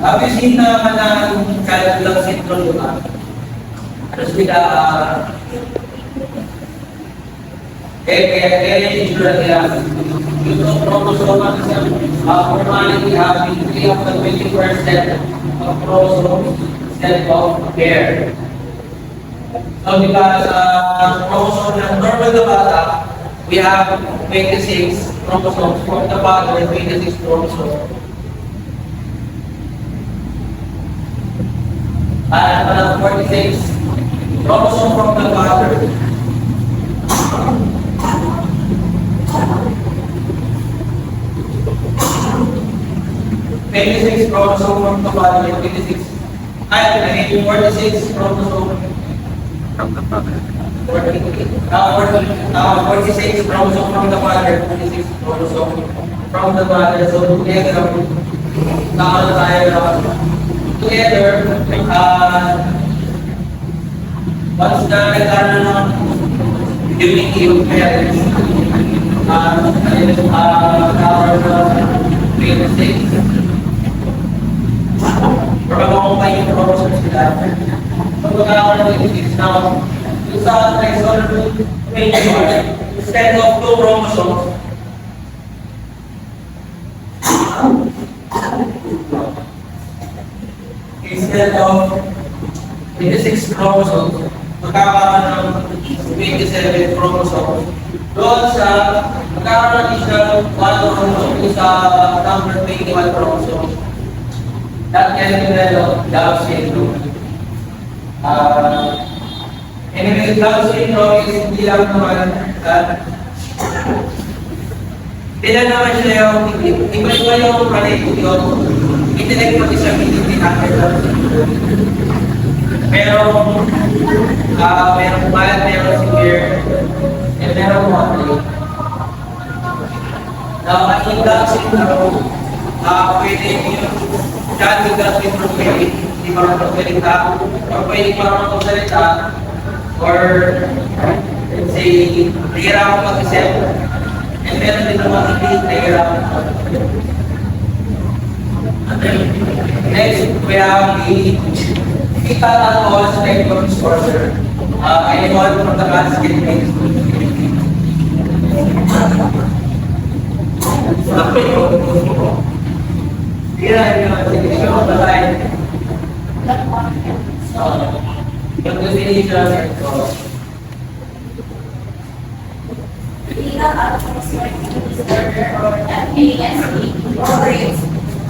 Have you seen naman na child love syndrome, di ba? Tapos bigla, kaya yung issue nila, yung chromosomal kasi formality having 3 of the 20% of chromosomes instead of pair. So, di ba, sa chromosome ng normal na bata, we have 26 chromosomes. For the father, 26 chromosomes. And 46 chromosomes from the father. 26 chromosomes from the father, 26. I mean, 46 chromosomes From the father. 46 chromosomes from the father, 26 chromosomes from the mother. So together, once na nagkaroon ng unity of parents, our 26. Pero makumpay yung chromosomes nila. So magkakaroon ng 26 now. Yung sa trisomy 21, instead of 2 chromosomes, instead of 26 chromosomes, magkakaroon ng 27 chromosomes. Doon sa magkakaroon ng isang 1 chromosome sa number 21 chromosomes. That can develop Down syndrome. Anyway, Down syndrome is hindi lang naman ilan naman siya yung iba-iba yung yung intellect mo isang hindi natin Down syndrome. Pero merong mild, merong severe, and merong moderate. Now, ang Down syndrome, pwede yung child with Down syndrome pwede hindi marunong magsalita, or pwede marunong magsalita, or let's say, nahihirapan mag-isip, and meron din naman hindi nahihirapan mag-isip. Next, we have the fetal alcohol spectrum disorder. Anyone from the class can make it. Yung definition ito. Fetal alcohol spectrum disorder, or FASD, incorporates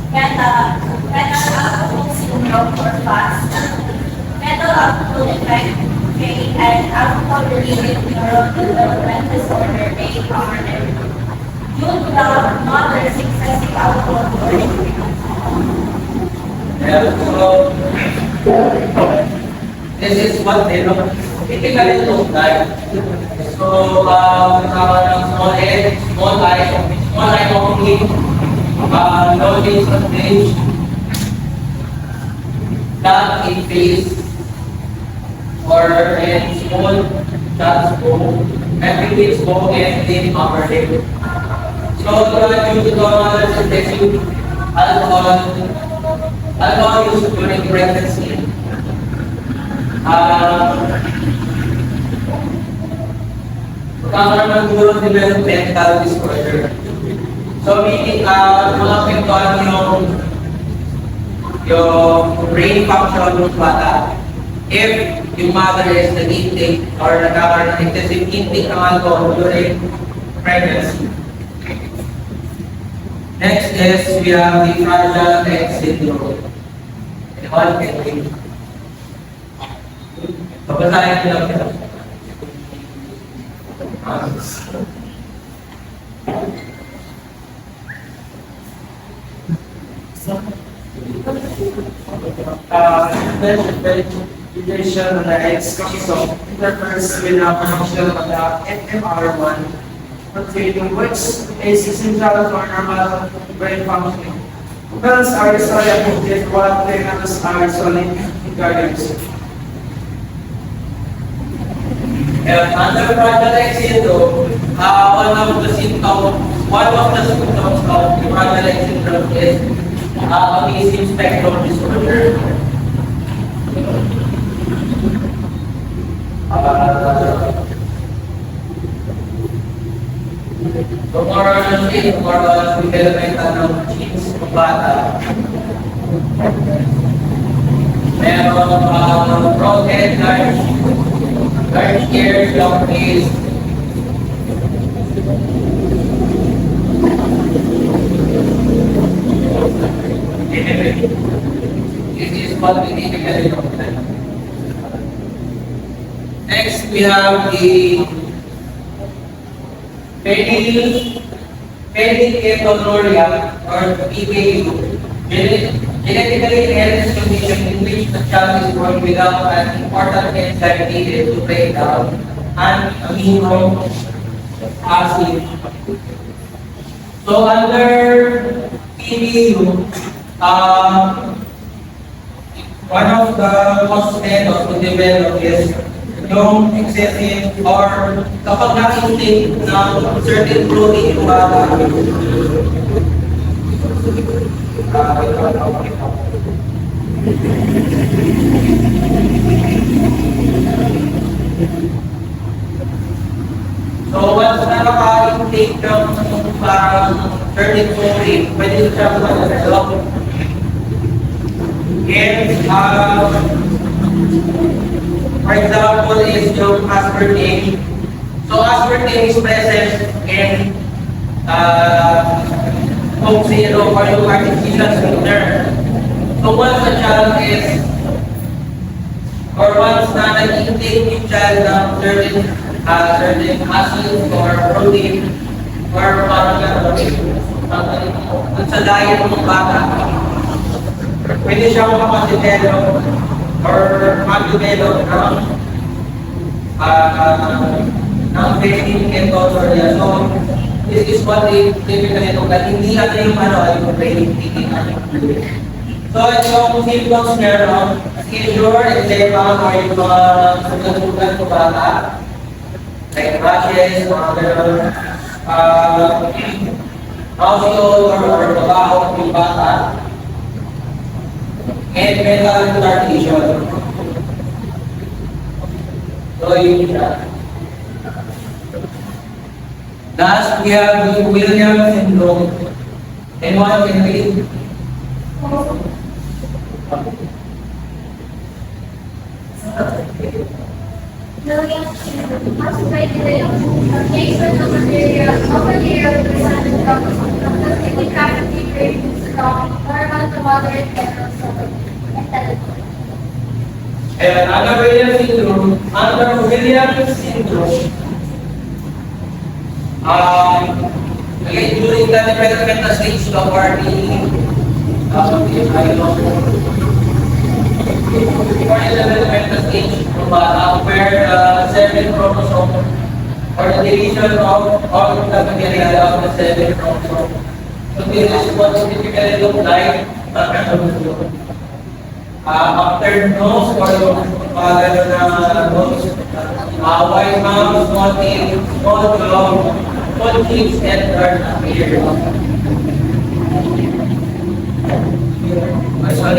fetal alcohol syndrome or FASD, fetal alcohol defect, and alcohol-related neurodevelopment disorder, ARDD, due to the mother's excessive alcohol consumption. This is what they typically look like. So, small head, small eye only, no face on stage, not in face, or in small, not small, everything small and in upper lip. So, due to the mother's excessive alcohol use during pregnancy, magkakaroon ng neurodevelopmental disorder. So, meaning, malapektuhan yung brain function ng bata if yung mother is nag-intake or nagkakaroon ng excessive intake ng alcohol during pregnancy. Next is, we have the Fragile X syndrome. Anyone can read? Papasahin nyo lang ito. Mutation of the X chromosome interferes with the production of the FMR1 protein, which is essential for normal brain functioning. Cells are solid affected while tendons are solid incarnates. Under Fragile X syndrome, one of the symptoms of Fragile X syndrome is autism spectrum disorder. So more on developmental ng genes ng bata. Meron broad head, large ears, long face. This is what we typically look at. Next, we have the phenylketonuria or PKU, genetically inherited condition in which the child is born without an important enzyme needed to break down an amino acid. So under PKU, one of the most methods to develop is yung excessive or kapag na-intake ng certain protein yung bata. So once na naka-intake ng parang certain protein, pwede siya mag-develop. And for example, is yung aspartame. So aspartame is present in Coke Zero or yung artificial sweetener. So once a child is, or once na nag-intake yung child ng certain acids or protein, or parang sa diet ng bata, pwede siyang makadevelop or mag-develop ng phenylketonuria. So, this is what they typically look at. Hindi natin yung yung phenylketonuria. So, yung symptoms meron, seizure, eczema, or yung mga sugat-sugat sa bata, like rashes, mga gano'n, nausea or babaho yung bata, and mental retardation. So, yun siya. Last, we have the Williams syndrome. Anyone can read? Williams syndrome must regulate engagement of material over the air with the sun and completely rapidly ranges from normal to moderate levels of intelligence. And under Williams syndrome, again, during the developmental stage of our before the developmental stage, where the 7 chromosome or the division of all the material of the 7 chromosome. So this is what it typically look like after nose or yung nose, white mouth, small teeth, small jaw, small cheeks, and dark hair. So